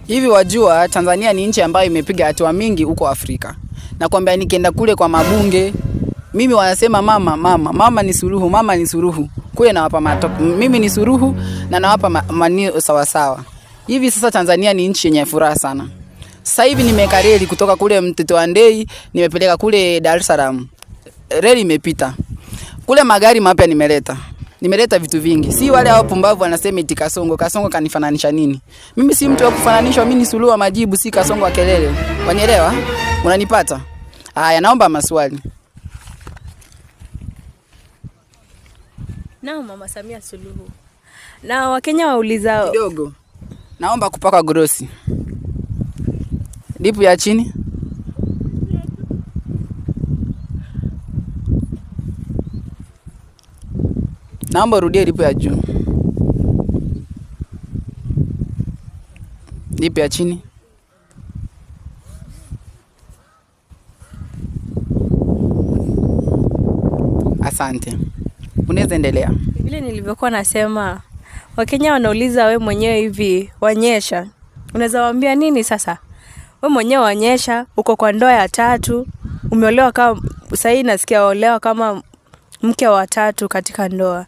Hivi wajua Tanzania ni nchi ambayo imepiga hatua mingi huko Afrika. Na kwamba nikienda kule kwa mabunge, mimi wanasema mama ni suluhu, mama ni suluhu. Kule nawapa matope. Mimi ni suluhu na nawapa manio sawa sawa. Hivi sasa Tanzania ni nchi yenye furaha sana. Sasa hivi nimeweka reli kutoka kule Mtito Andei, nimepeleka kule Dar es Salaam. Reli imepita. Kule magari mapya nimeleta vitu vingi. Si wale hao pumbavu wanasema eti Kasongo kanifananisha nini? Mimi si mtu wa kufananishwa, mimi ni suluhu wa majibu, si Kasongo wa kelele. Wanielewa? Unanipata? Haya, naomba maswali. Mama Samia Suluhu. Na Wakenya wauliza kidogo. Naomba kupaka grosi. Lipu ya chini. Naomba urudie lipu ya juu. Lipu ya chini. Asante. Unaweza endelea. Vile nilivyokuwa nasema, Wakenya wanauliza we mwenyewe hivi, Wanyesha. Unaweza waambia nini sasa? We mwenyewe Wanyesha, uko kwa ndoa ya 3, umeolewa kama sasa nasikia olewa kama mke wa 3 katika ndoa.